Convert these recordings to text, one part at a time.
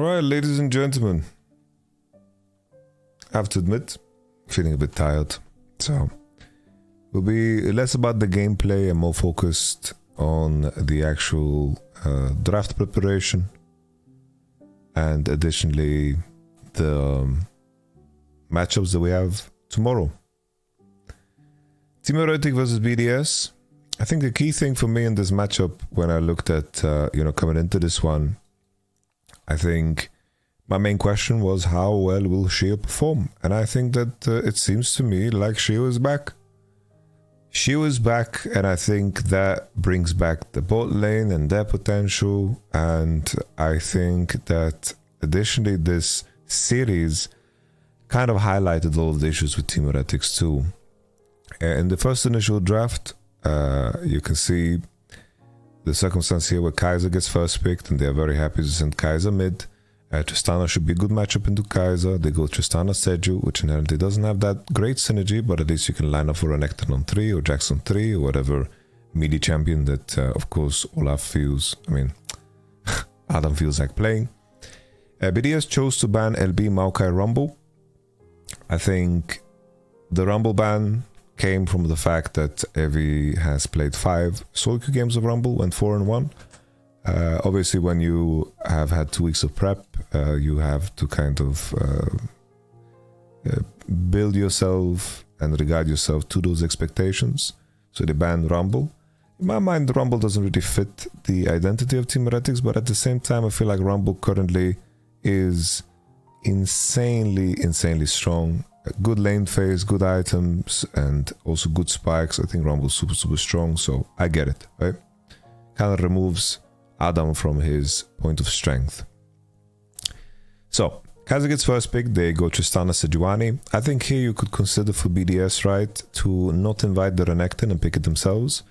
Alright, ladies and gentlemen. I have to admit, feeling a bit tired. So, we'll be less about the gameplay and more focused on the actual draft preparation. And additionally, the matchups that we have tomorrow. Team Heretics versus BDS. I think the key thing for me in this matchup, when I looked at, coming into this one, I think my main question was how well will Shio perform? And I think that it seems to me like Shio is back. Shio is back, and I think that brings back the bot lane and their potential. And I think that additionally, this series kind of highlighted all of the issues with Team Heretics too. In the first initial draft, you can see the circumstance here where Kaiser gets first picked, and they are very happy to send Kaiser mid. Tristana should be a good matchup into Kaiser. They go Tristana Seju, which inherently doesn't have that great synergy, but at least you can line up for Renekton on 3 or Jax on 3 or whatever melee champion that, of course, Adam feels like playing. BDS chose to ban LB Maokai Rumble. I think the Rumble ban came from the fact that Evi has played 5 solo queue games of Rumble, went 4-1. Obviously, when you have had 2 weeks of prep, you have to kind of build yourself and regard yourself to those expectations. So they banned Rumble. In my mind, Rumble doesn't really fit the identity of Team Heretics, but at the same time, I feel like Rumble currently is insanely strong. Good lane phase, good items, and also good spikes. I think Rumble's super strong, so I get it, right? Kind of removes Adam from his point of strength. So, Kaiser gets first pick, they go Tristana Sejuani. I think here you could consider for BDS, right, to not invite the Renekton and pick it themselves.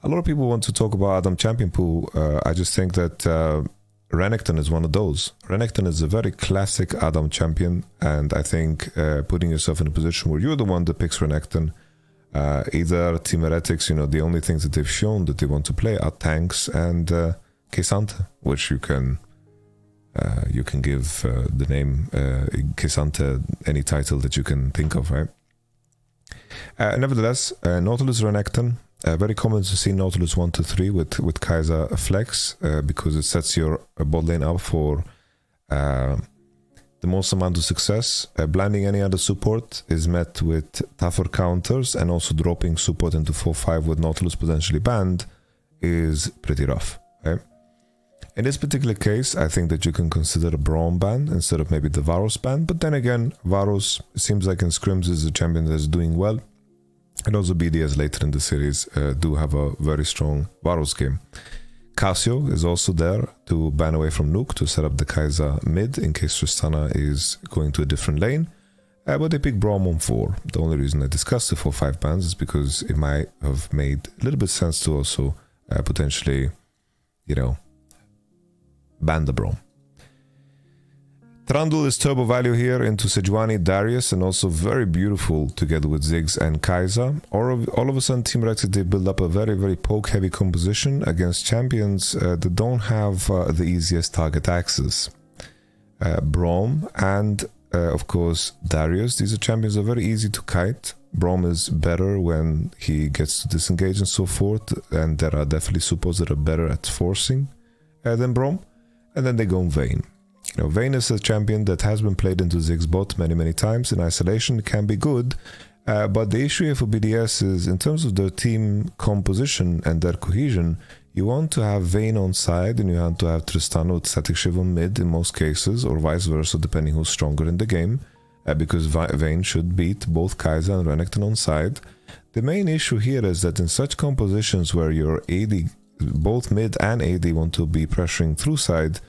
A lot of people want to talk about Adam champion pool. I just think that Renekton is one of those. Renekton is a very classic Adam champion, and I think putting yourself in a position where you're the one that picks Renekton, either Team Heretics, the only things that they've shown that they want to play are tanks and Kesante, which you can give the name Kesante any title that you can think of, right? Nevertheless, Nautilus Renekton. Very common to see Nautilus 1-3 with Kaiser flex because it sets your bot lane up for the most amount of success. Blinding any other support is met with tougher counters, and also dropping support into 4-5 with Nautilus potentially banned is pretty rough. Okay? In this particular case, I think that you can consider a Braum ban instead of maybe the Varus ban, but then again, Varus seems like in scrims is a champion that is doing well. And also BDS later in the series do have a very strong Varus game. Cassio is also there to ban away from Nuke to set up the Kaiser mid in case Tristana is going to a different lane. But they pick Braum on 4. The only reason I discussed the 4-5 bans is because it might have made a little bit sense to also potentially, ban the Braum. Trundle is turbo value here into Sejuani, Darius, and also very beautiful together with Ziggs and Kaiser. All of a sudden, Team Heretics, they build up a very poke-heavy composition against champions that don't have the easiest target access. Braum and, of course, Darius, these are champions that are very easy to kite. Braum is better when he gets to disengage and so forth, and there are definitely supports that are better at forcing than Braum. And then they go on Vayne. Vayne is a champion that has been played into Ziggs bot many times. In isolation, it can be good. But the issue here for BDS is, in terms of their team composition and their cohesion, you want to have Vayne on side and you want to have Tristana with Static Shiv on mid in most cases, or vice versa, depending who's stronger in the game, because Vayne should beat both Kaiser and Renekton on side. The main issue here is that in such compositions where your AD, both mid and AD want to be pressuring through side,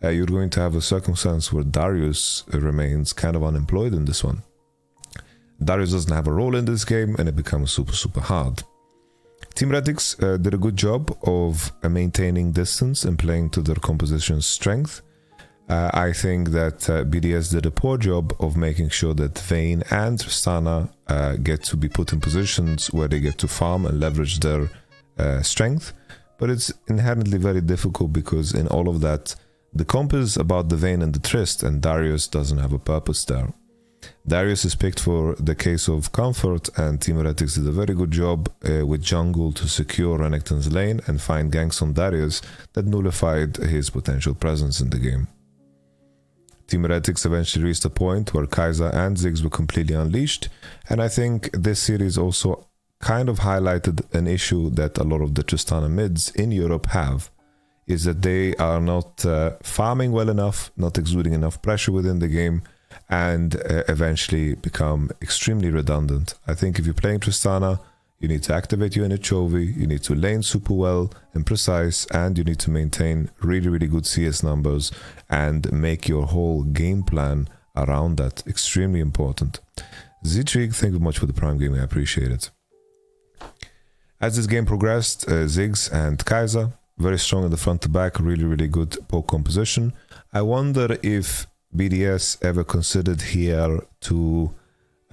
you're going to have a circumstance where Darius remains kind of unemployed in this one. Darius doesn't have a role in this game, and it becomes super hard. Team Heretics did a good job of maintaining distance and playing to their composition's strength. I think that BDS did a poor job of making sure that Vayne and Tristana get to be put in positions where they get to farm and leverage their strength. But it's inherently very difficult because in all of that, The comp is about the Vayne and the Trist, and Darius doesn't have a purpose there. Darius is picked for the case of comfort, and Team Heretics did a very good job with jungle to secure Renekton's lane and find ganks on Darius that nullified his potential presence in the game. Team Heretics eventually reached a point where Kai'Sa and Ziggs were completely unleashed, and I think this series also kind of highlighted an issue that a lot of the Tristana mids in Europe have, is that they are not farming well enough, not exuding enough pressure within the game, and eventually become extremely redundant. I think if you're playing Tristana, you need to activate your inner Chovy, you need to lane super well and precise, and you need to maintain really, really good CS numbers and make your whole game plan around that. Extremely important. Zitrig, thank you much for the Prime Gaming, I appreciate it. As this game progressed, Ziggs and Kai'Sa, very strong in the front to back, really, really good poke composition. I wonder if BDS ever considered here to,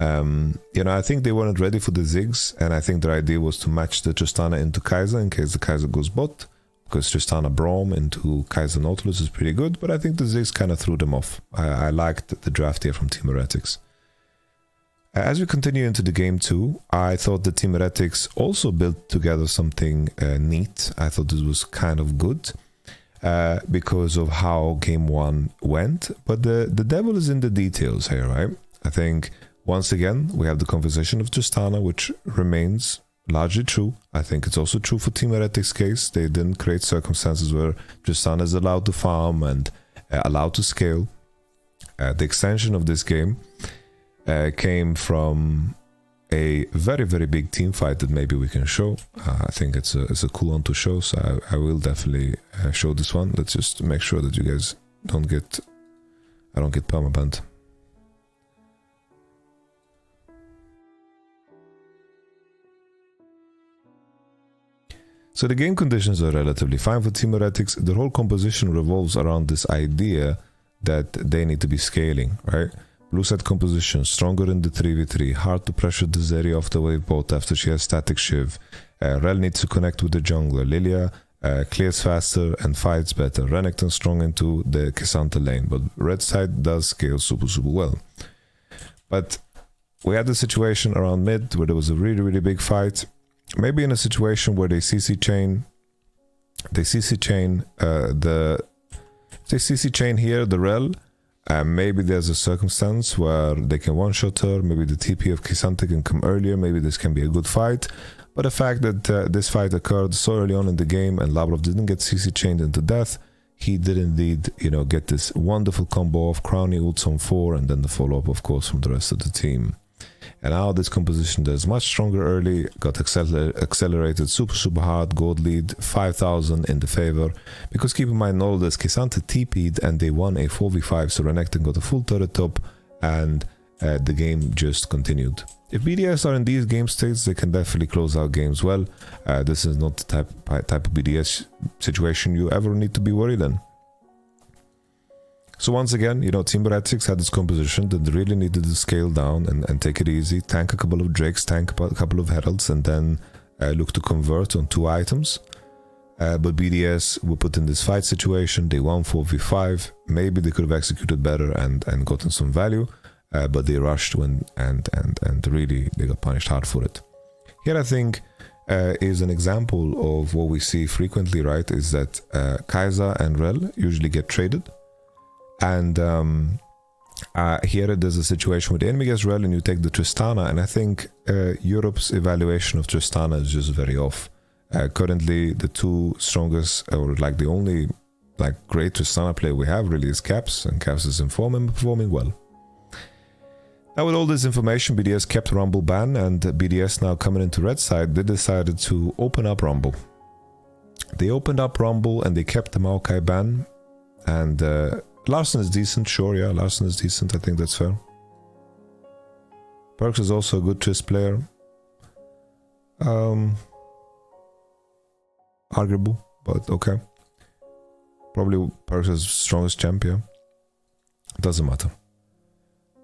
I think they weren't ready for the Ziggs, and I think their idea was to match the Tristana into Kai'Sa in case the Kai'Sa goes bot, because Tristana Braum into Kai'Sa Nautilus is pretty good, but I think the Ziggs kind of threw them off. I liked the draft here from Team Heretics. As we continue into the game 2, I thought the Team Heretics also built together something neat. I thought this was kind of good because of how game 1 went. But the devil is in the details here, right? I think, once again, we have the conversation of Tristana, which remains largely true. I think it's also true for Team Heretics' case. They didn't create circumstances where Tristana is allowed to farm and allowed to scale. The extension of this game came from a very, very big team fight that maybe we can show. I think it's a cool one to show, so I will definitely show this one. Let's just make sure that you guys I don't get permabanned. So the game conditions are relatively fine for Team Heretics. The whole composition revolves around this idea that they need to be scaling, right? Blue side composition, stronger in the 3v3, hard to pressure the Zeri off the wave bot after she has static shiv. Rel needs to connect with the jungler. Lilia clears faster and fights better. Renekton strong into the K'Sante lane, but red side does scale super, super well. But we had the situation around mid where there was a really, really big fight. Maybe in a situation where they CC chain here, the Rel. Maybe there's a circumstance where they can one-shot her, maybe the TP of K'Sante can come earlier, maybe this can be a good fight. But the fact that this fight occurred so early on in the game and Lavrov didn't get CC chained into death, he did indeed, get this wonderful combo of crowning ults on 4 and then the follow-up, of course, from the rest of the team. And now this composition is much stronger early, got accelerated super, super hard, gold lead, 5,000 in the favor. Because keep in mind, all this K'Sante TP'd and they won a 4v5, so Renekton got a full turret top and the game just continued. If BDS are in these game states, they can definitely close out games well. This is not the type of BDS situation you ever need to be worried in. So once again, Team Heretics had this composition that really needed to scale down and take it easy, tank a couple of Drakes, tank a couple of Heralds, and then look to convert on 2 items. But BDS were put in this fight situation, they won 4v5, maybe they could have executed better and gotten some value, but they rushed and really they got punished hard for it. Here I think is an example of what we see frequently, right, is that Kai'Sa and Rel usually get traded. And here there's a situation where the enemy gets Rel and you take the Tristana, and I think Europe's evaluation of Tristana is just very off. Currently the 2 strongest, or like the only great Tristana player we have really is Caps, and Caps is in form and performing well. Now with all this information, BDS kept Rumble ban, and BDS now coming into red side, they decided to open up Rumble. They opened up Rumble and they kept the Maokai ban, and Larsen is decent, sure, yeah, Larsen is decent, I think that's fair. Perks is also a good Trist player. Arguable, but okay. Probably Perks is strongest champion. Doesn't matter.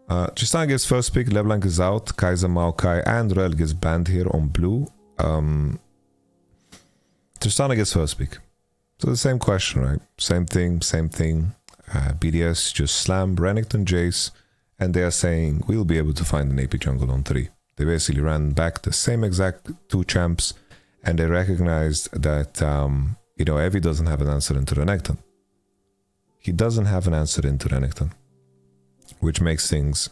Tristana gets first pick, LeBlanc is out, Kai'Sa, Maokai, and Rel gets banned here on blue. Tristana gets first pick. So the same question, right? Same thing, same thing. BDS just slammed Renekton Jace, and they are saying we'll be able to find an AP jungle on 3. They basically ran back the same exact 2 champs, and they recognized that, Evi doesn't have an answer into Renekton. He doesn't have an answer into Renekton, which makes things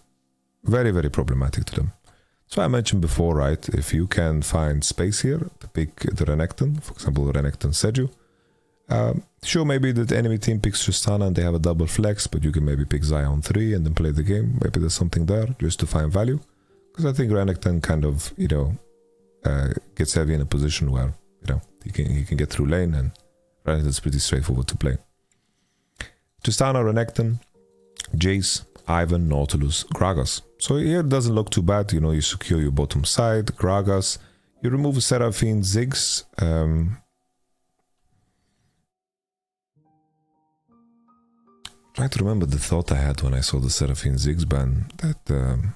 very, very problematic to them. So I mentioned before, right, if you can find space here to pick the Renekton, for example, Renekton Seju, sure, maybe the enemy team picks Tristana and they have a double flex, but you can maybe pick Xayah on 3 and then play the game. Maybe there's something there just to find value. Because I think Renekton kind of, gets heavy in a position where, he can get through lane, and Renekton's pretty straightforward to play. Tristana, Renekton, Jace, Ivan, Nautilus, Gragas. So here it doesn't look too bad. You secure your bottom side, Gragas. You remove Seraphine, Ziggs. Trying to remember the thought I had when I saw the Seraphine Ziggs ban. That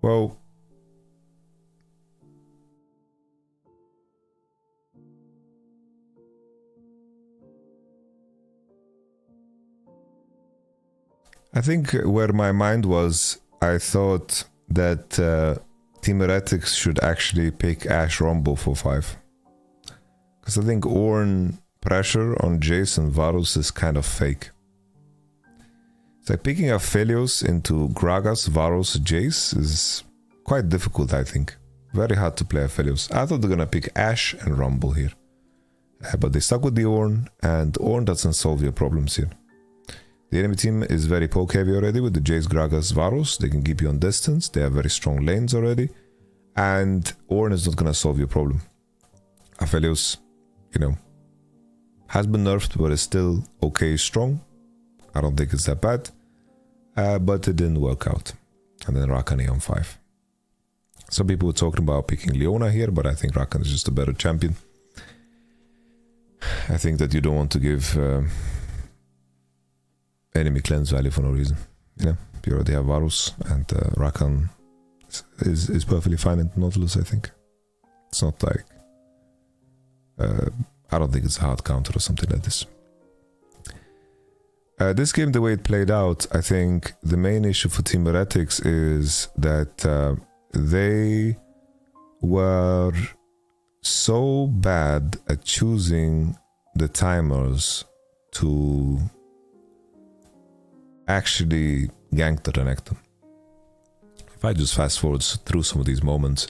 Well, I think where my mind was, I thought that Team Heretics should actually pick Ashe Rumble for 5. Because I think Ornn pressure on Jace and Varus is kind of fake. It's like picking up Aphelios into Gragas, Varus, Jace is quite difficult, I think. Very hard to play Aphelios. I thought they're gonna pick Ashe and Rumble here. But they stuck with the Ornn, and Ornn doesn't solve your problems here. The enemy team is very poke heavy already with the Jace, Gragas, Varus. They can keep you on distance. They have very strong lanes already. And Ornn is not gonna solve your problem. Aphelios, has been nerfed, but is still okay strong. I don't think it's that bad, but it didn't work out. And then Rakan on 5. Some people were talking about picking Leona here, but I think Rakan is just a better champion. I think that you don't want to give enemy cleanse value for no reason. You already have Varus, and Rakan is perfectly fine in Nautilus, I think. It's not like... I don't think it's a hard counter or something like this. This game, the way it played out, I think the main issue for Team Heretics is that they were so bad at choosing the timers to actually gank the Renekton. If I just fast forward through some of these moments,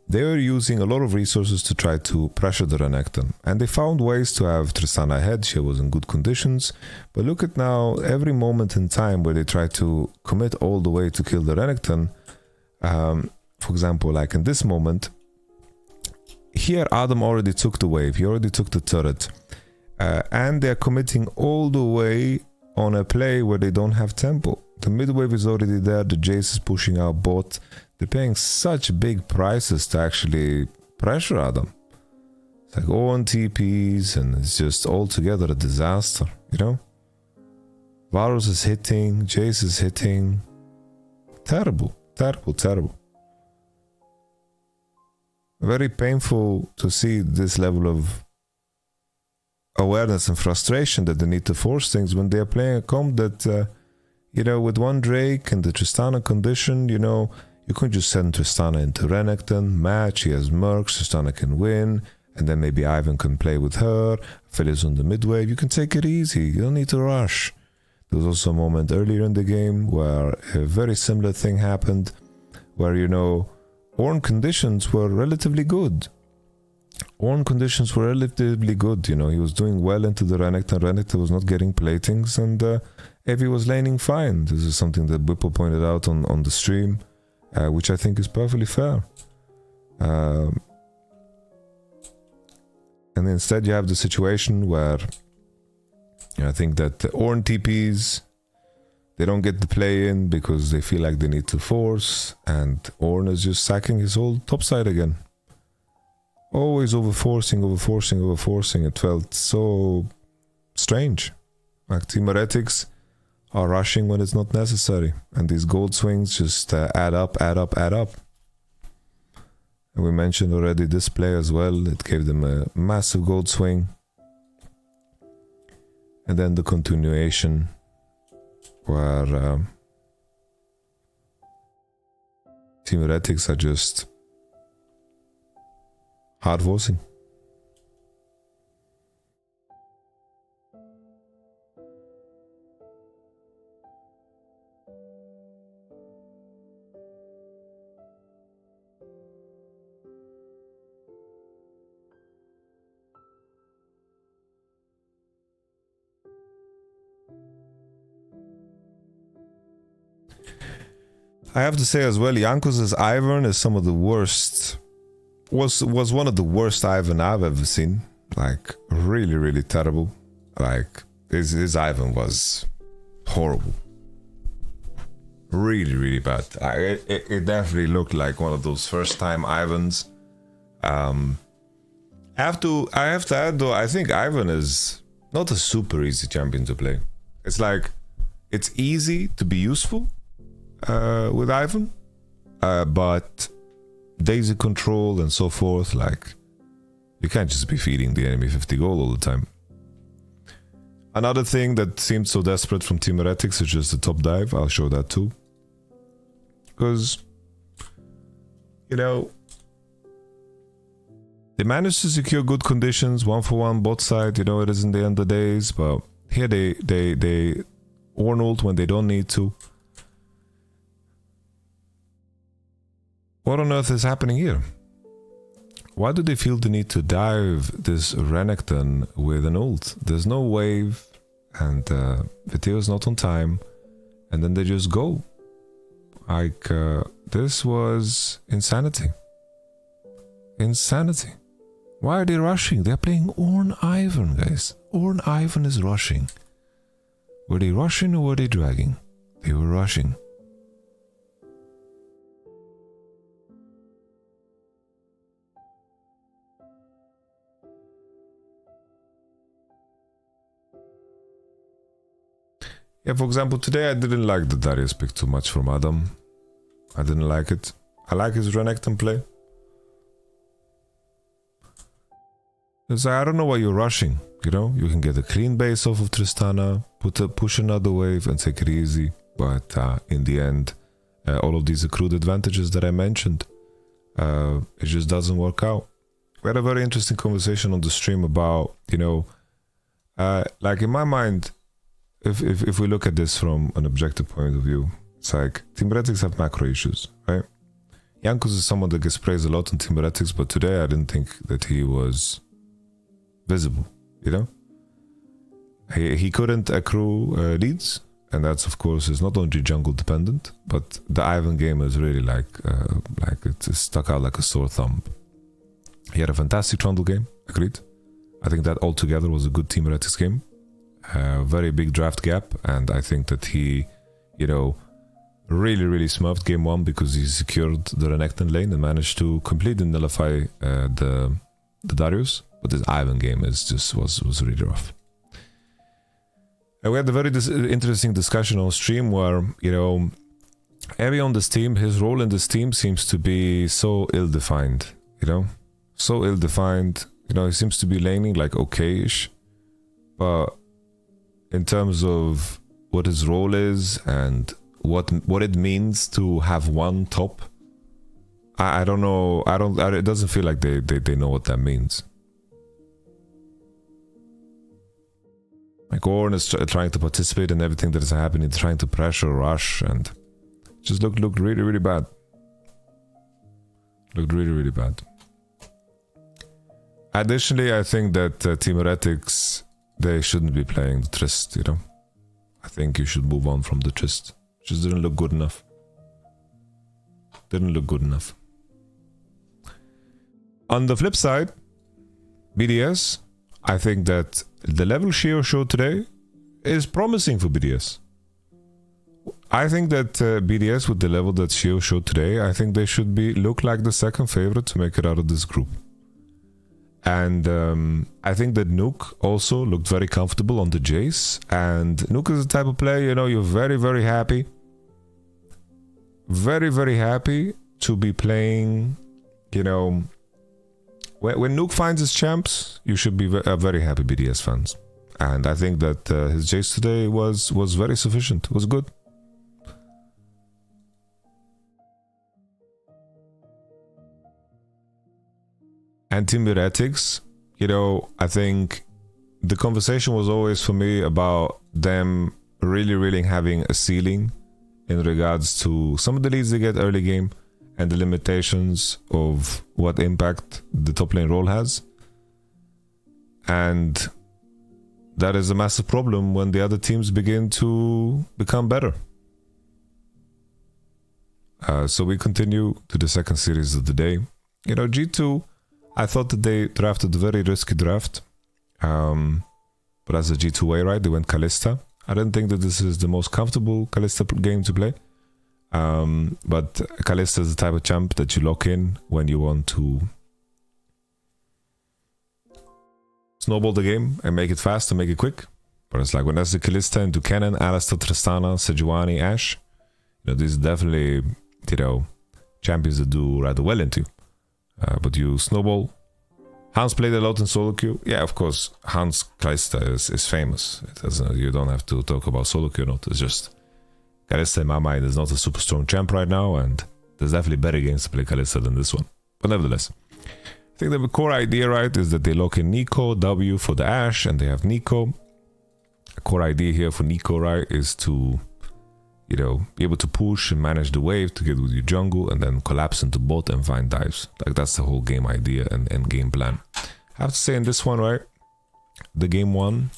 they were using a lot of resources to try to pressure the Renekton, and they found ways to have Tristana ahead. She was in good conditions, but look at now every moment in time where they try to commit all the way to kill the Renekton. For example, like in this moment here, Adam already took the wave, he already took the turret, and they're committing all the way on a play where they don't have tempo. The mid wave is already there, the Jace is pushing out bot. They're paying such big prices to actually pressure Adam. It's like all on TPs, and it's just altogether a disaster, Varus is hitting, Jace is hitting. Terrible, terrible, terrible. Very painful to see this level of awareness and frustration that they need to force things when they're playing a comp that, with one Drake and the Tristana condition, you can just send Tristana into Renekton, match, he has Mercs, Tristana can win, and then maybe Ivan can play with her, Phyllis on the mid wave. You can take it easy, you don't need to rush. There was also a moment earlier in the game where a very similar thing happened, where, Ornn conditions were relatively good. He was doing well into the Renekton. Renekton was not getting platings, and Evi was laning fine. This is something that Whipple pointed out on the stream. Which I think is perfectly fair. And instead you have the situation where I think that the Ornn TPs, they don't get the play in because they feel like they need to force, and Ornn is just sacking his whole top side again. Always overforcing. It felt so strange. Like Team Heretics are rushing when it's not necessary. And these gold swings just add up. And we mentioned already this play as well. It gave them a massive gold swing. And then the continuation where Team Heretics are just hard forcing. I have to say as well, Jankos' Ivern is some of the worst. Was one of the worst Ivern I've ever seen. Like really terrible. Like his Ivern was horrible. Really bad. It definitely looked like one of those first time Ivans. I have to add though, I think Ivern is not a super easy champion to play. It's like it's easy to be useful with Ivern, but daisy control and so forth, like you can't just be feeding the enemy 50 gold all the time. Another thing that seemed so desperate from Team Heretics is just the top dive. I'll show that too, because you know they managed to secure good conditions, 1-for-1 bot side. You know it is in the end of days, but here they Ornult when they don't need to. What on earth is happening here? Why do they feel the need to dive this Renekton with an ult? There's no wave, and Viteo's not on time, and then they just go. Like, this was insanity. Insanity. Why are they rushing? They're playing Ornn Ivern, guys. Ornn Ivern is rushing. Were they rushing or were they dragging? They were rushing. Yeah, for example, today I didn't like the Darius pick too much from Adam. I didn't like it. I like his Renekton play. It's like, I don't know why you're rushing, you know? You can get a clean base off of Tristana, push another wave and take it easy. But in the end, all of these accrued advantages that I mentioned, it just doesn't work out. We had a very interesting conversation on the stream about, you know, like in my mind, if we look at this from an objective point of view, it's like Team Heretics have macro issues, right? Jankos is someone that gets praised a lot on Team Heretics, but today I didn't think that he was visible, you know? He couldn't accrue leads, and that's of course is not only jungle dependent, but the Ivern game is really like it's stuck out like a sore thumb. He had a fantastic Trundle game, agreed. I think that altogether was a good Team Heretics game. Very big draft gap, and I think that he, you know, really smurfed game one because he secured the Renekton lane and managed to completely nullify the Darius. But this Ivern game is just was really rough. And we had a very interesting discussion on stream where, you know, Evie on this team, his role in this team seems to be so ill-defined, you know, so ill-defined. You know, he seems to be laning like okay-ish, but in terms of what his role is and what it means to have one top, I don't know. It doesn't feel like they know what that means. Like Ornn is trying to participate in everything that is happening, trying to pressure, rush, and just looked really bad. Looked really bad. Additionally, I think that Team Heretics, they shouldn't be playing the Trist, you know? I think you should move on from the Trist. Just didn't look good enough. Didn't look good enough. On the flip side, BDS, I think that the level Shio showed today is promising for BDS. I think that BDS with the level that Shio showed today, I think they should look like the second favorite to make it out of this group. And I think that Nuke also looked very comfortable on the Jace. And Nuke is the type of player, you know, you're very, very happy. Very, very happy to be playing, you know. When Nuke finds his champs, you should be very happy BDS fans. And I think that his Jace today was very sufficient, was good. And Team Heretics, you know, I think the conversation was always for me about them really having a ceiling in regards to some of the leads they get early game and the limitations of what impact the top lane role has. And that is a massive problem when the other teams begin to become better. So we continue to the second series of the day. You know, G2, I thought that they drafted a very risky draft. But that's the G2 way, right? They went Kalista. I don't think that this is the most comfortable Kalista game to play. But Kalista is the type of champ that you lock in when you want to snowball the game and make it fast and make it quick. But it's like when that's the Kalista into Cannon, Alistar, Tristana, Sejuani, Ashe, you know, these are definitely, you know, champions that do rather well into. But you snowball. Hans played a lot in solo queue. Yeah, of course, Hans Kalista is famous. You don't have to talk about solo queue or not. It's just Kalista in my mind is not a super strong champ right now, and there's definitely better games to play Kalista than this one. But nevertheless, I think the core idea, right, is that they lock in Nico, W for the Ashe, and they have Nico. A core idea here for Nico, right, is to, you know, be able to push and manage the wave together with your jungle and then collapse into bot and find dives. Like, that's the whole game idea and game plan. I have to say in this one, right, the game one,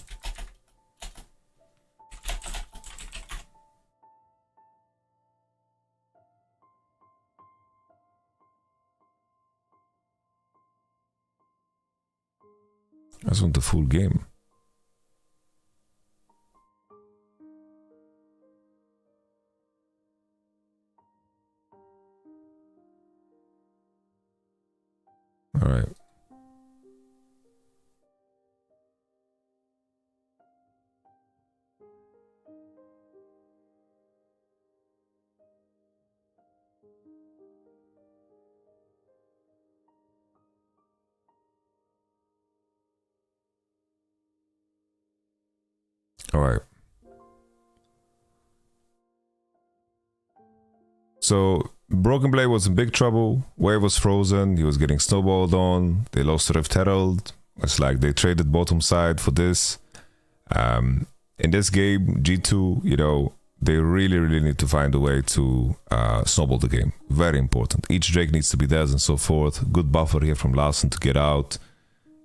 I just want the full game. All right. All right. So Broken Blade was in big trouble. Wave was frozen. He was getting snowballed on. They lost to Rift Herald. It's like they traded bottom side for this. In this game, G2, you know, they really need to find a way to snowball the game. Very important. Each Drake needs to be theirs and so forth. Good buffer here from Larsen to get out.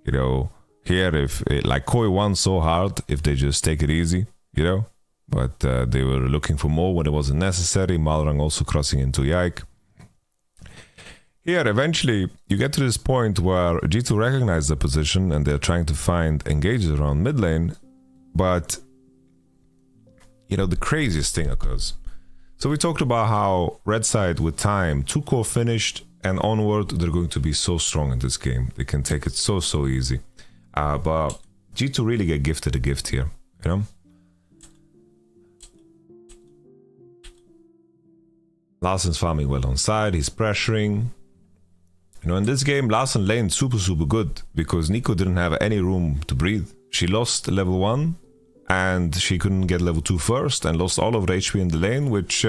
You know, here, if like Koi won so hard, if they just take it easy, you know. But they were looking for more when it wasn't necessary. Malrang also crossing into Yike. Here, eventually, you get to this point where G2 recognize the position and they're trying to find engages around mid lane. But, you know, the craziest thing occurs. So we talked about how red side with time, 2 core finished and onward, they're going to be so strong in this game. They can take it so easy. But G2 really get gifted a gift here, you know? Larsen's farming well on side, he's pressuring. You know, in this game, Larsen laned super good because Nico didn't have any room to breathe. She lost level 1 and she couldn't get level 2 first and lost all of her HP in the lane, which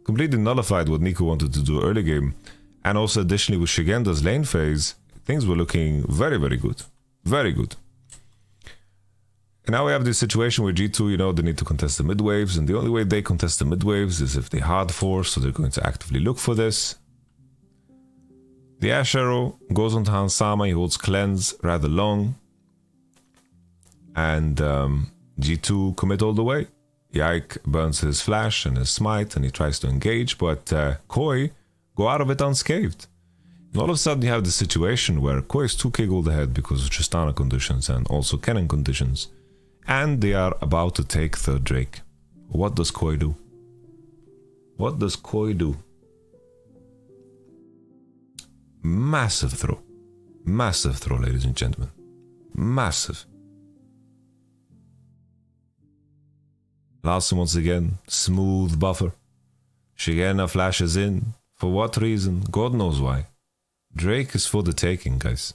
completely nullified what Nico wanted to do early game. And also additionally with Shigenda's lane phase, things were looking very good. Very good. And now we have this situation where G2, you know, they need to contest the mid waves, and the only way they contest the mid waves is if they hard force, so they're going to actively look for this. The Ashe arrow goes onto Hans Sama, he holds cleanse rather long. And G2 commit all the way. Yike burns his flash and his smite and he tries to engage, but Koi go out of it unscathed. And all of a sudden you have the situation where Koi is 2k gold ahead because of Tristana conditions and also Cannon conditions. And they are about to take third Drake. What does Koi do? What does Koi do? Massive throw. Massive throw, ladies and gentlemen. Massive. Larson once again, smooth buffer. Shigena flashes in. For what reason? God knows why. Drake is for the taking, guys.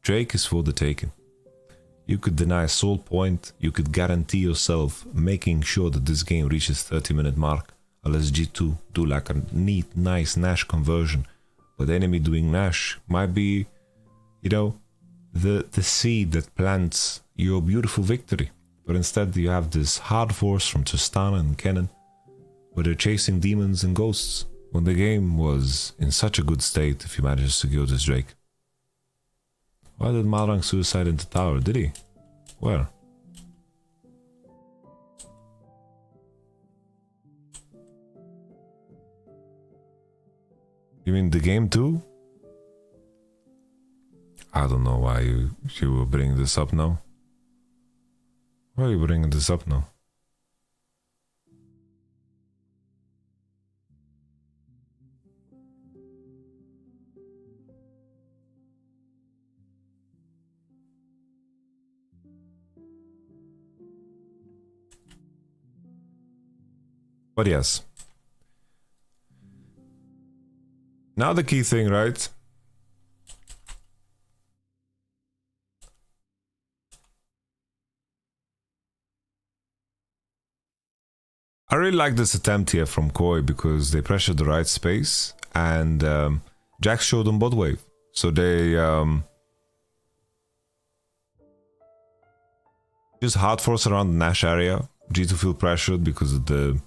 Drake is for the taking. You could deny soul point, you could guarantee yourself making sure that this game reaches 30-minute mark, unless G2 do like a neat, nice Nash conversion. But the enemy doing Nash might be, you know, the seed that plants your beautiful victory. But instead you have this hard force from Tristana and Cannon, where they're chasing demons and ghosts, when the game was in such a good state if you managed to secure this Drake. Why did Malrang suicide into tower? Did he? Where? You mean the game too? I don't know why you were bringing this up now. Why are you bringing this up now? But yes. Now the key thing, right? I really like this attempt here from Koi because they pressured the right space and Jax showed them bot wave. So they just hard force around the Nash area. G2 feel pressured because of the,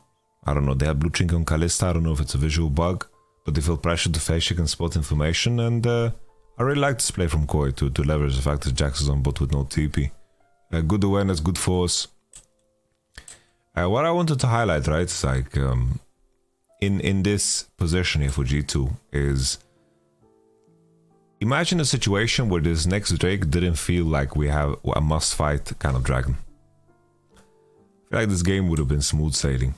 I don't know, they have blue chink on Kalista. I don't know if it's a visual bug, but they feel pressured to face check and spot information. And I really like this play from Koi to leverage the fact that Jax is on bot with no TP. Good awareness, good force. What I wanted to highlight, right, is like in this position here for G2 is imagine a situation where this next Drake didn't feel like we have a must fight kind of dragon. I feel like this game would have been smooth sailing.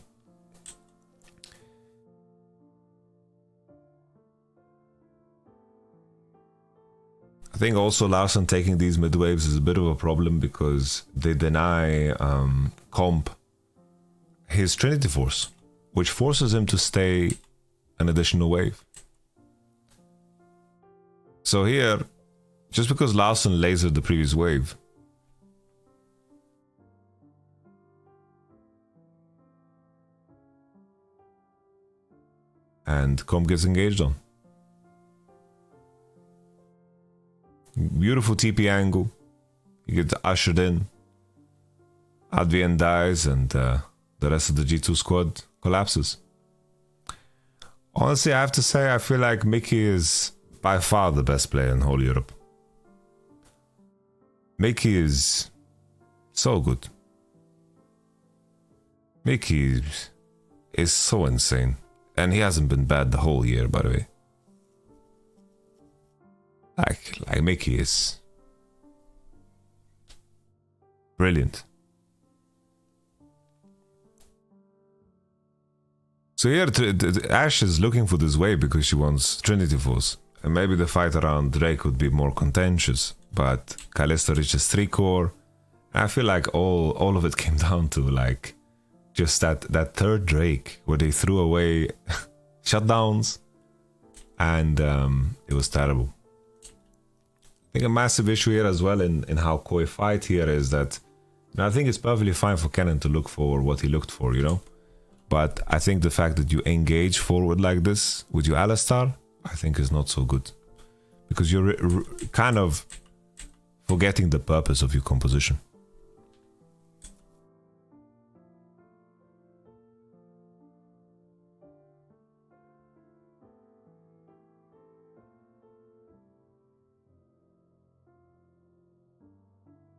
I think also Larson taking these mid waves is a bit of a problem because they deny Comp his Trinity Force, which forces him to stay an additional wave. So here, just because Larson lasered the previous wave, and Comp gets engaged on. Beautiful TP angle. He gets ushered in. Advian dies and the rest of the G2 squad collapses. Honestly, I have to say, I feel like Mickey is by far the best player in whole Europe. Mickey is so good. Mickey is so insane. And he hasn't been bad the whole year, by the way. Like Mickey is brilliant. So here, Ashe is looking for this wave because she wants Trinity Force. And maybe the fight around Drake would be more contentious. But Kalista reaches 3 core. And I feel like all of it came down to like just that third Drake where they threw away shutdowns. And it was terrible. I think a massive issue here as well in how Koi fight here is that, you know, I think it's perfectly fine for Cannon to look for what he looked for, you know. But I think the fact that you engage forward like this with your Alistar, I think is not so good. Because you're kind of forgetting the purpose of your composition.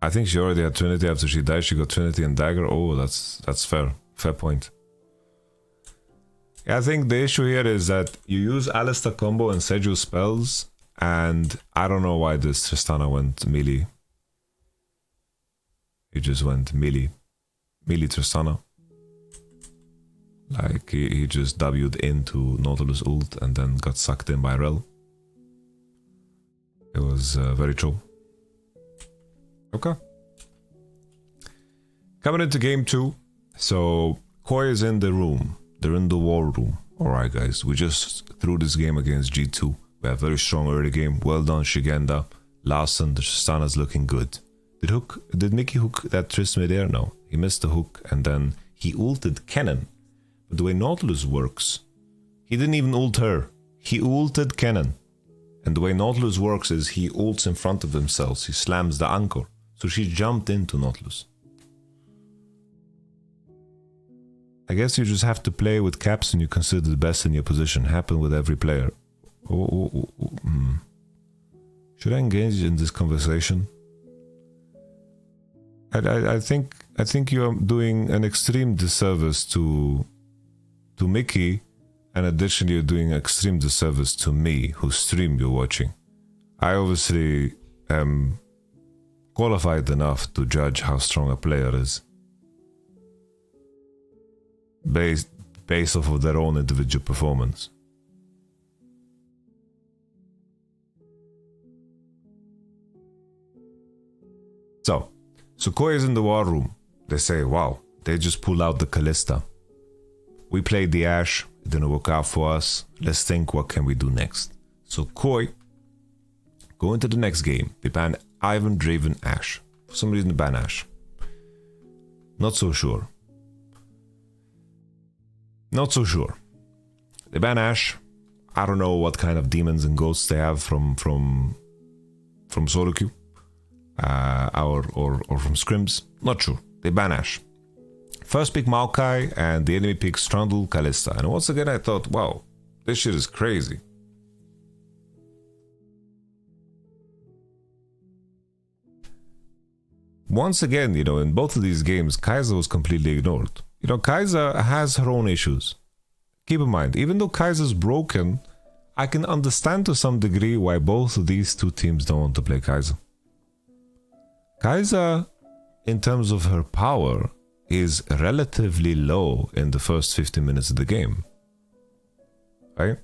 I think she already had Trinity after she died. She got Trinity and Dagger. Oh, that's fair. Fair point. Yeah, I think the issue here is that you use Alistar combo and Seju spells, and I don't know why this Tristana went melee. He just went melee Tristana. Like he just W'd into Nautilus ult and then got sucked in by Rel. It was very chill. Okay. Coming into game 2. So Koi is in the room. They're in the war room. Alright guys, we just threw this game against G2. We have very strong early game. Well done Shigenda. Larsen, the Tristana's looking good. Did Mickey hook that Trist mid-air? No. He missed the hook and then he ulted Cannon. But the way Nautilus works, he didn't even ult her. He ulted Cannon. And the way Nautilus works is he ults in front of themselves. He slams the anchor. So she jumped into Nautilus. I guess you just have to play with caps and you consider the best in your position. Happen with every player. Should I engage in this conversation? I think you are doing an extreme disservice to Mickey, and additionally you're doing extreme disservice to me, whose stream you're watching. I obviously am qualified enough to judge how strong a player is based off of their own individual performance. So Koi is in the war room. They say, wow, they just pull out the Kalista. We played the Ashe, it didn't work out for us. Let's think, what can we do next? So Koi go into the next game. They ban Ivan Draven Ashe. For some reason they ban Ashe. Not so sure. Not so sure. They ban Ashe. I don't know what kind of demons and ghosts they have from solo queue. Or from scrims. Not sure. They ban Ashe. First pick Maokai and the enemy picks Trundle Kalista. And once again I thought, wow, this shit is crazy. Once again, you know, in both of these games, Kai'Sa was completely ignored. You know, Kai'Sa has her own issues. Keep in mind, even though Kai'Sa's broken, I can understand to some degree why both of these two teams don't want to play Kai'Sa. Kai'Sa, in terms of her power, is relatively low in the first 15 minutes of the game. Right?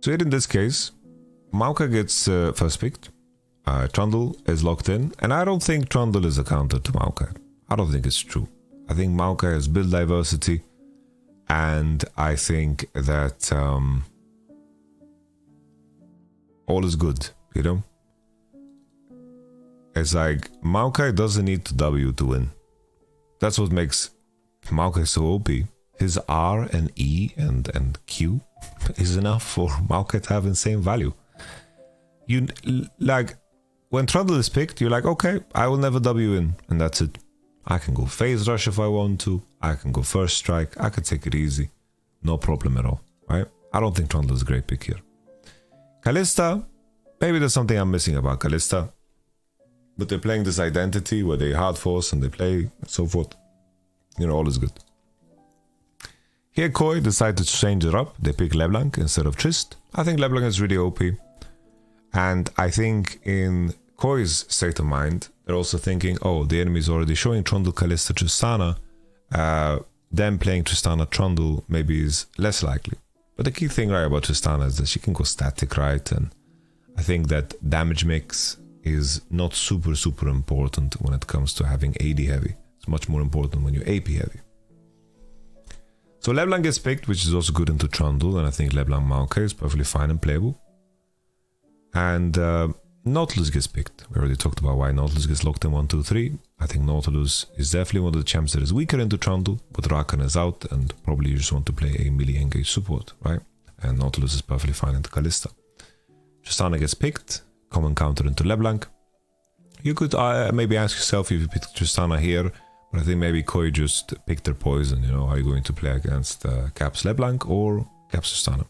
So here in this case, Maokai gets first picked. Trundle is locked in, and I don't think Trundle is a counter to Maokai. I don't think it's true. I think Maokai has build diversity, and I think that all is good, you know? It's like, Maokai doesn't need to W to win. That's what makes Maokai so OP. His R and E and Q is enough for Maokai to have insane value. You, like, when Trundle is picked, you're like, okay, I will never W in, and that's it. I can go phase rush if I want to. I can go first strike. I can take it easy. No problem at all, right? I don't think Trundle is a great pick here. Kalista, maybe there's something I'm missing about Kalista. But they're playing this identity where they hard force and they play and so forth. You know, all is good. Here Koi decided to change it up. They pick LeBlanc instead of Trist. I think LeBlanc is really OP. And I think in Koi's state of mind, they're also thinking, oh, the enemy is already showing Trundle, Kalista, Tristana. Them playing Tristana, Trundle maybe is less likely. But the key thing, right, about Tristana is that she can go static, right? And I think that damage mix is not super important when it comes to having AD heavy. It's much more important when you're AP heavy. So LeBlanc gets picked, which is also good into Trundle, and I think LeBlanc Maokai is perfectly fine and playable. And Nautilus gets picked. We already talked about why Nautilus gets locked in 1, 2, 3. I think Nautilus is definitely one of the champs that is weaker into Trundle, but Rakan is out, and probably you just want to play a melee engage support, right? And Nautilus is perfectly fine into Kalista. Tristana gets picked, common counter into LeBlanc. You could maybe ask yourself if you picked Tristana here, but I think maybe Koi just picked their poison, you know, are you going to play against Caps LeBlanc or Caps Tristana?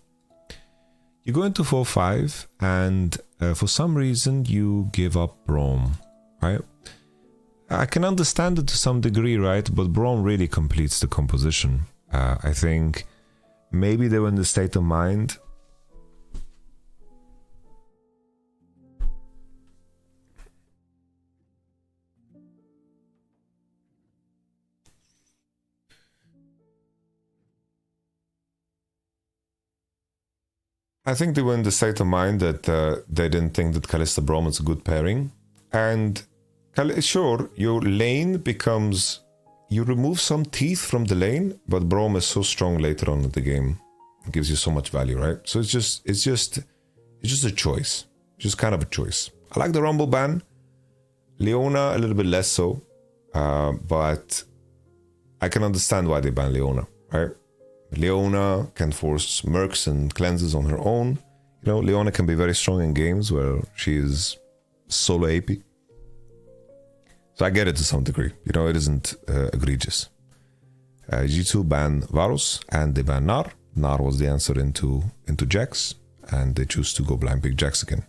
You go into 4-5 and for some reason you give up Braum, right? I can understand it to some degree, right? But Braum really completes the composition. I think maybe they were in the state of mind I think they were in the state of mind that they didn't think that Kalista Braum is a good pairing. And sure, your lane becomes... You remove some teeth from the lane, but Braum is so strong later on in the game. It gives you so much value, right? So it's just a choice. Just kind of a choice. I like the Rumble ban. Leona, a little bit less so. But I can understand why they ban Leona, right? Leona can force mercs and cleanses on her own. You know, Leona can be very strong in games where she is solo AP. So I get it to some degree. You know, it isn't egregious. G2 banned Varus and they banned Gnar. Gnar was the answer into Jax, and they choose to go blind pick Jax again.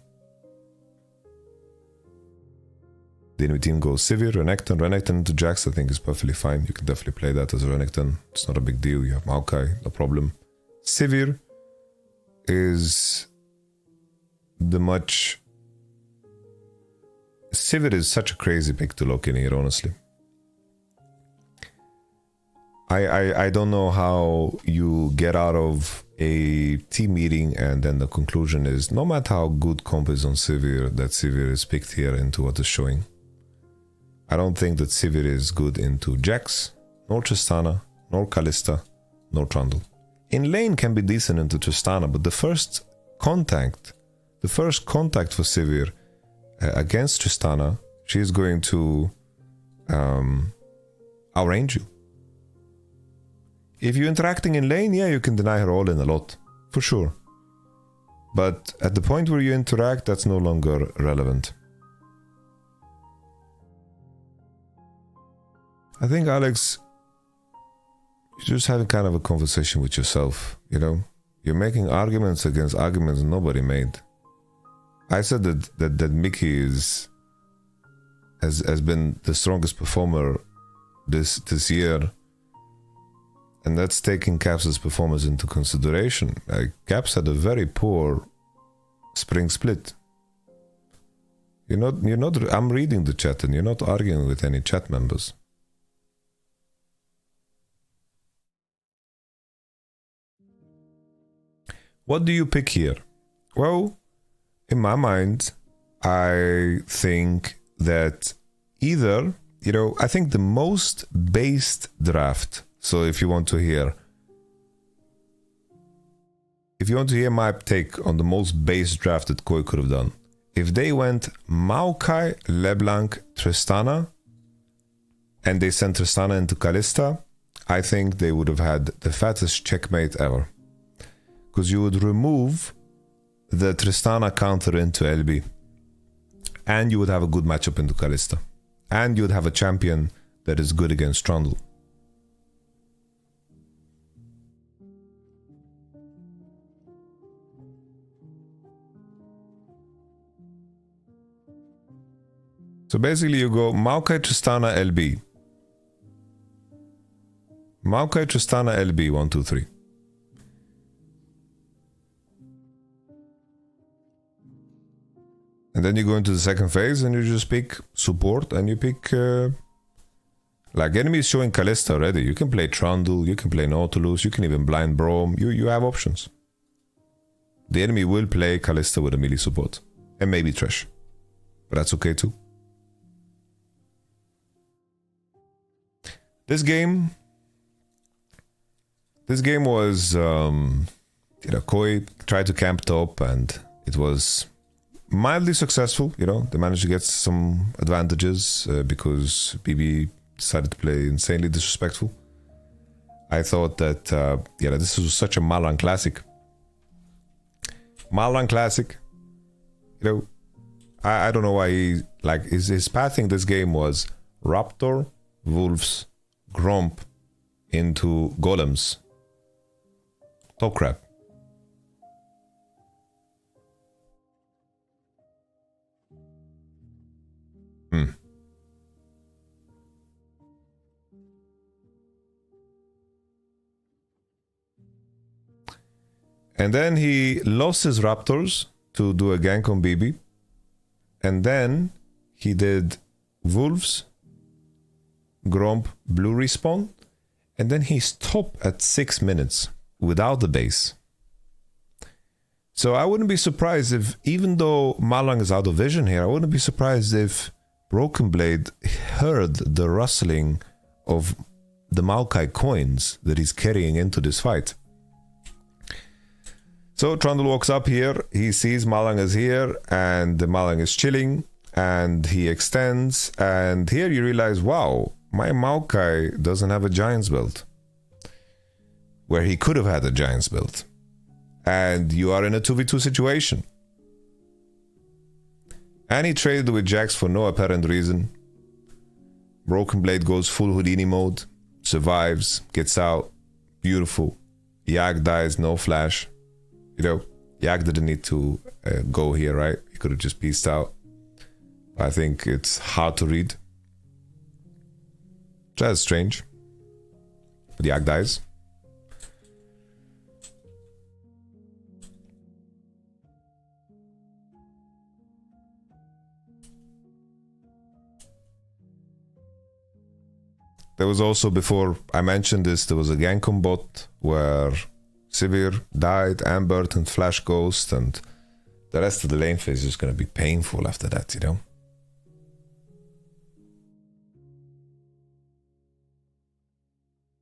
The enemy team goes Sivir, Renekton. Renekton into Jax I think is perfectly fine. You can definitely play that as a Renekton. It's not a big deal. You have Maokai, no problem. Sivir is Sivir is such a crazy pick to lock in here, honestly. I don't know how you get out of a team meeting and then the conclusion is, no matter how good comp is on Sivir, that Sivir is picked here into what is showing. I don't think that Sivir is good into Jax, nor Tristana, nor Kalista, nor Trundle. In lane can be decent into Tristana, but the first contact for Sivir against Tristana, she is going to outrange you. If you're interacting in lane, yeah, you can deny her all in a lot, for sure. But at the point where you interact, that's no longer relevant. I think, Alex, you're just having kind of a conversation with yourself, you know? You're making arguments against arguments nobody made. I said that Mickey has been the strongest performer this year, and that's taking Caps' performance into consideration. Caps had a very poor spring split. You're not. I'm reading the chat, and you're not arguing with any chat members. What do you pick here? Well, in my mind, I think that either, you know, I think the most based draft. So if you want to hear my take on the most base draft that Koi could have done, if they went Maokai, LeBlanc, Tristana, and they sent Tristana into Kalista, I think they would have had the fattest checkmate ever. Because you would remove the Tristana counter into LB. And you would have a good matchup into Kalista. And you would have a champion that is good against Trundle. So basically you go Maokai, Tristana, LB. Maokai, Tristana, LB, 1, 2, 3. And then you go into the second phase and you just pick support and you pick... like enemy is showing Kalista already. You can play Trundle, you can play Nautilus, you can even blind Braum. You have options. The enemy will play Kalista with a melee support. And maybe Thresh. But that's okay too. This game was, you know, Koi tried to camp top and it was mildly successful. You know, they managed to get some advantages because BB decided to play insanely disrespectful. I thought that, yeah, this was such a Malran classic. Malran classic. You know, I don't know why he, like, his pathing this game was Raptor, Wolves, Gromp into Golems. Top crap. And then he lost his Raptors to do a gank on BB. And then he did Wolves, Gromp, blue respawn. And then he stopped at 6 minutes without the base. So I wouldn't be surprised if, even though Malang is out of vision here, I wouldn't be surprised if Broken Blade heard the rustling of the Maokai coins that he's carrying into this fight. So Trundle walks up here, he sees Malang is here, and the Malang is chilling, and he extends, and here you realize, wow, my Maokai doesn't have a Giant's belt. Where he could have had a Giant's belt. And you are in a 2v2 situation. And he traded with Jax for no apparent reason. Broken Blade goes full Houdini mode, survives, gets out, beautiful. Yak dies, no flash. You know, Yak didn't need to go here, right? He could have just pieced out. I think it's hard to read. That's strange. But Yak dies. There was also, before I mentioned this, there was a Gankum bot where Sivir died, Ambert and Flash Ghost, and the rest of the lane phase is going to be painful after that, you know?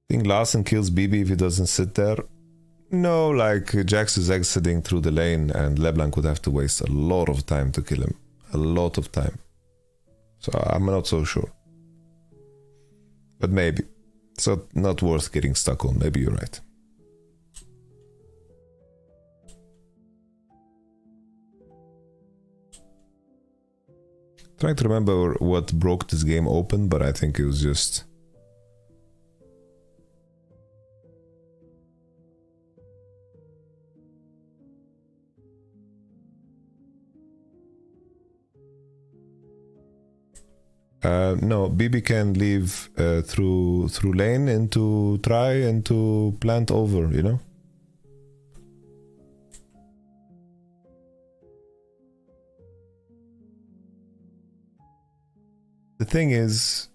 I think Larsen kills BB if he doesn't sit there. No, like Jax is exiting through the lane and LeBlanc would have to waste a lot of time to kill him. A lot of time. So I'm not so sure. But maybe. So not worth getting stuck on. Maybe you're right. Trying to remember what broke this game open, but I think it was just... no, BB can leave through lane into try and to plant over, you know? The thing is,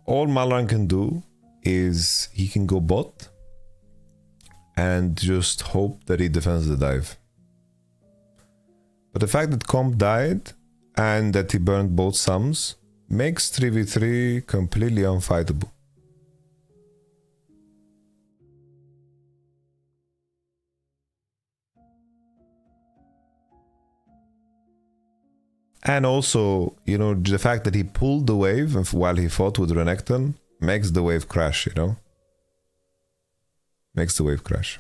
all Malang can do is he can go bot and just hope that he defends the dive. But the fact that Comp died and that he burned both sums makes 3v3 completely unfightable. And also, you know, the fact that he pulled the wave while he fought with Renekton makes the wave crash, you know? Makes the wave crash.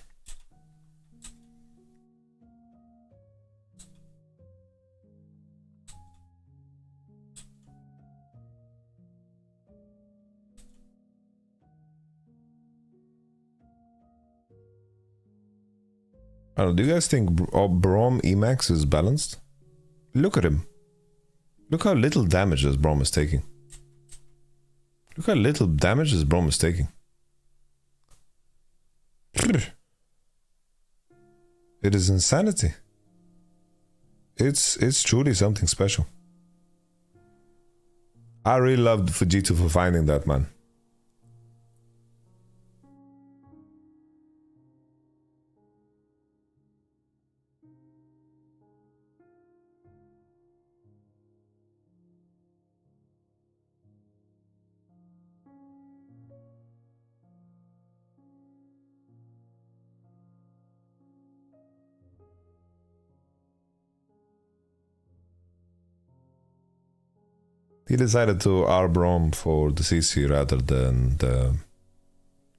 I don't know, do you guys think Braum Emax is balanced? Look at him. Look how little damage this Braum is taking. Look how little damage this Braum is taking. It is insanity. It's truly something special. I really loved Fujitsu for finding that, man. He decided to R-Brom for the CC rather than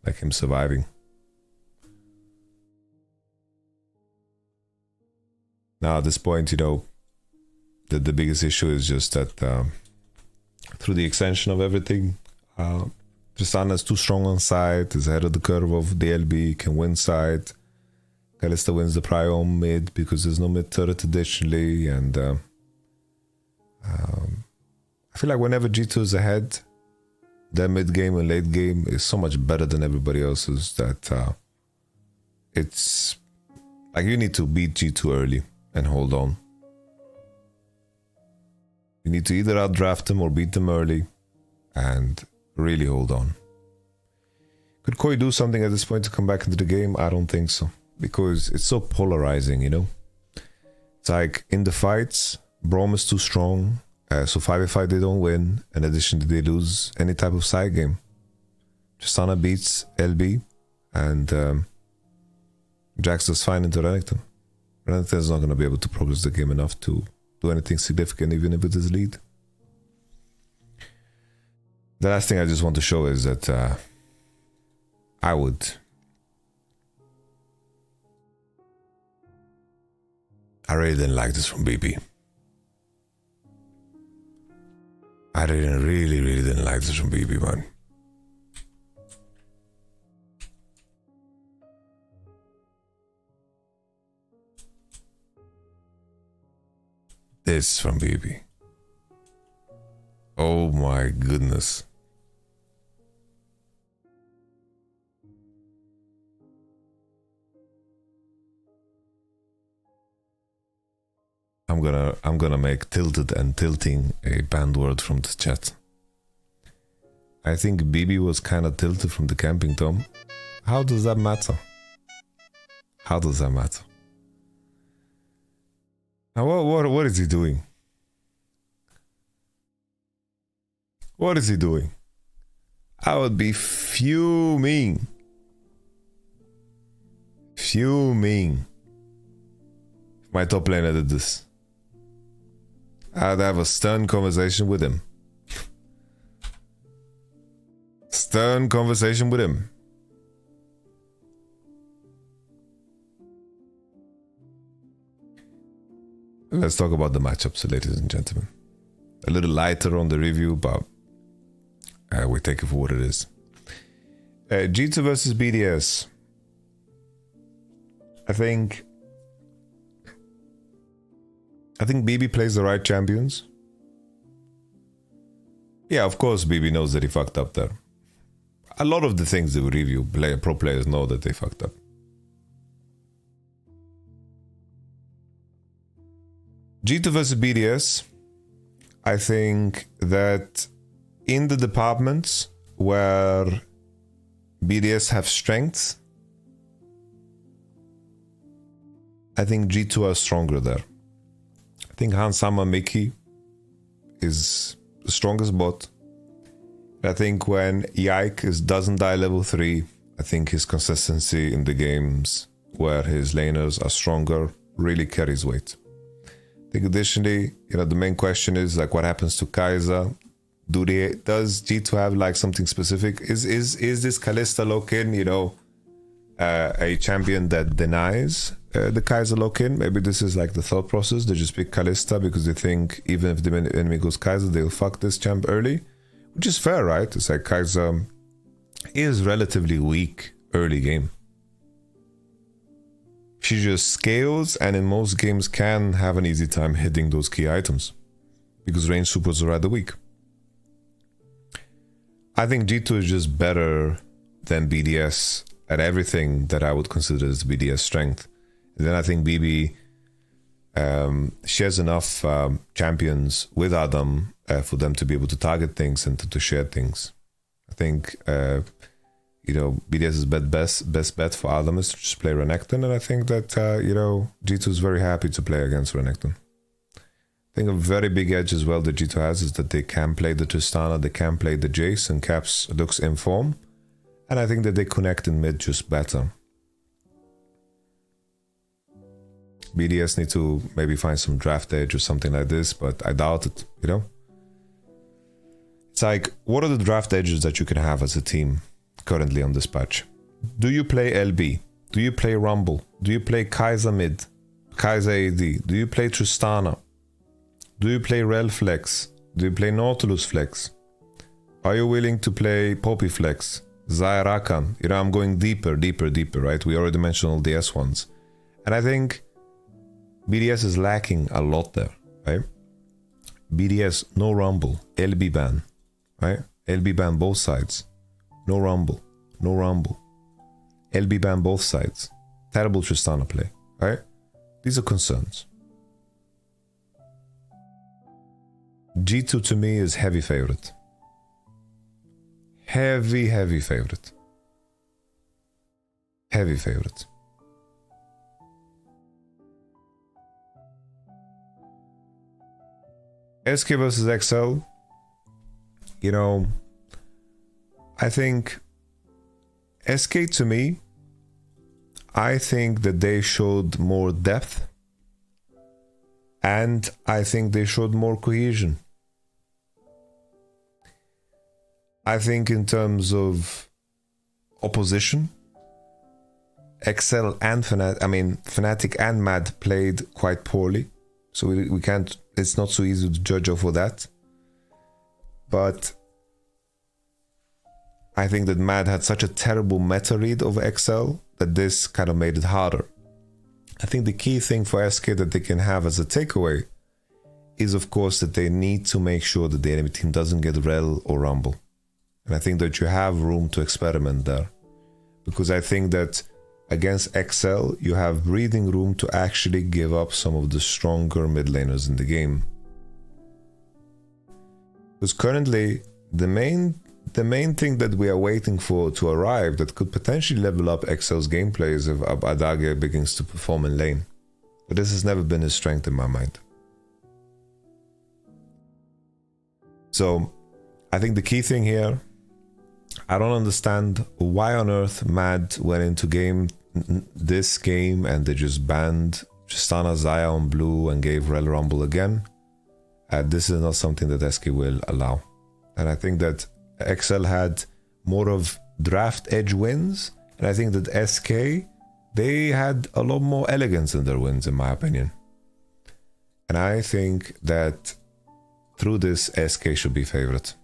like him surviving. Now at this point, you know, the biggest issue is just that through the extension of everything, Tristana's too strong on side, is ahead of the curve of DLB, can win side. Kalista wins the prio mid because there's no mid turret additionally, and I feel like whenever G2 is ahead, their mid game and late game is so much better than everybody else's that it's like you need to beat G2 early and hold on. You need to either outdraft them or beat them early and really hold on. Could Koi do something at this point to come back into the game? I don't think so, because it's so polarizing, you know? It's like in the fights, Braum is too strong, so 5v5 they don't win. In addition, they lose any type of side game. Tristana beats LB, and Jax does fine into Renekton. Renekton is not going to be able to progress the game enough to do anything significant, even if it is lead. The last thing I just want to show is that I really didn't like this from BB. I really didn't like this from BB, man. This from BB. Oh my goodness. I'm gonna make tilted and tilting a banned word from the chat. I think BB was kind of tilted from the camping tom. How does that matter? How does that matter? Now what is he doing? What is he doing? I would be fuming. Fuming. If my top laner did this. I'd have a stern conversation with him. Stern conversation with him. Let's talk about the matchups, ladies and gentlemen. A little lighter on the review, but we take it for what it is. G2 versus BDS. I think BB plays the right champions. Yeah, of course BB knows that he fucked up there. A lot of the things that we review, pro players know that they fucked up. G2 versus BDS. I think that in the departments where BDS have strengths, I think G2 are stronger there. I think Hansama Mickey is the strongest bot. I think when Yike doesn't die level 3, I think his consistency in the games where his laners are stronger really carries weight. I think additionally, the main question is like what happens to Kaiser? Does G2 have like something specific? Is this Kalista lock-in, a champion that denies the Kaiser lock-in? Maybe this is like the thought process. They just pick Kalista because they think even if the enemy goes Kaiser, they'll fuck this champ early. Which is fair, right? It's like Kaiser is relatively weak early game. She just scales and in most games can have an easy time hitting those key items. Because range supers are rather weak. I think G2 is just better than BDS at everything that I would consider as BDS strength. And then I think BB shares enough champions with Adam for them to be able to target things and to share things. I think BDS's best bet for Adam is to just play Renekton, and I think that G2 is very happy to play against Renekton. I think a very big edge as well that G2 has is that they can play the Tristana, they can play the Jace, and Caps looks in form. And I think that they connect in mid just better. BDS need to maybe find some draft edge or something like this, but I doubt it, It's like, what are the draft edges that you can have as a team currently on this patch? Do you play LB? Do you play Rumble? Do you play Kaiser mid? Kaiser AD? Do you play Tristana? Do you play Rel Flex? Do you play Nautilus Flex? Are you willing to play Poppy Flex? Zaya Rakan? I'm going deeper, right? We already mentioned all the S ones. And I think BDS is lacking a lot there, right? BDS, no Rumble, LB ban, right? LB ban both sides. No Rumble, no Rumble. LB ban both sides. Terrible Tristana play, right? These are concerns. G2 to me is heavy favorite. Heavy favorite. Heavy favorite. SK versus XL, you know, I think SK, to me, I think that they showed more depth, and I think they showed more cohesion. I think in terms of opposition, XL and Fnatic and Mad played quite poorly, so we can't, it's not so easy to judge off of that. But I think that Mad had such a terrible meta read of XL that this kind of made it harder. I think the key thing for SK that they can have as a takeaway is, of course, that they need to make sure that the enemy team doesn't get Rel or Rumble. And I think that you have room to experiment there. Because I think that against XL, you have breathing room to actually give up some of the stronger mid laners in the game. Because currently, the main thing that we are waiting for to arrive that could potentially level up XL's gameplay is if Adage begins to perform in lane. But this has never been his strength in my mind. So, I think the key thing here, I don't understand why on earth Mad went into this game and they just banned Tristana Xayah on blue and gave Rel Rumble again. This is not something that SK will allow. And I think that XL had more of draft edge wins, and I think that SK, they had a lot more elegance in their wins, in my opinion. And I think that through this, SK should be favorite.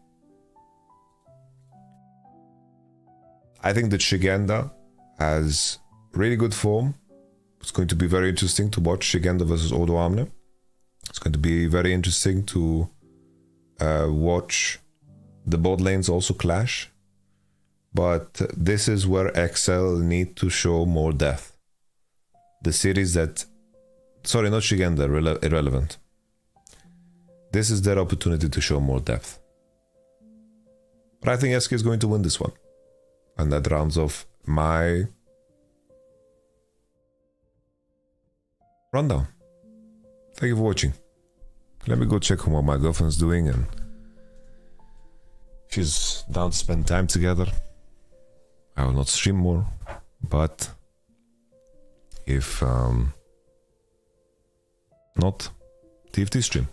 I think that Shigenda has really good form. It's going to be very interesting to watch Shigenda versus Odo Amne. It's going to be very interesting to watch the bot lanes also clash. But this is where XL need to show more depth. The series that... Sorry, not Shigenda, irrelevant. This is their opportunity to show more depth. But I think SK is going to win this one. And that rounds off my rundown. Thank you for watching. Let me go check on what my girlfriend's doing, and she's down to spend time together. I will not stream more, but if not, TFT stream.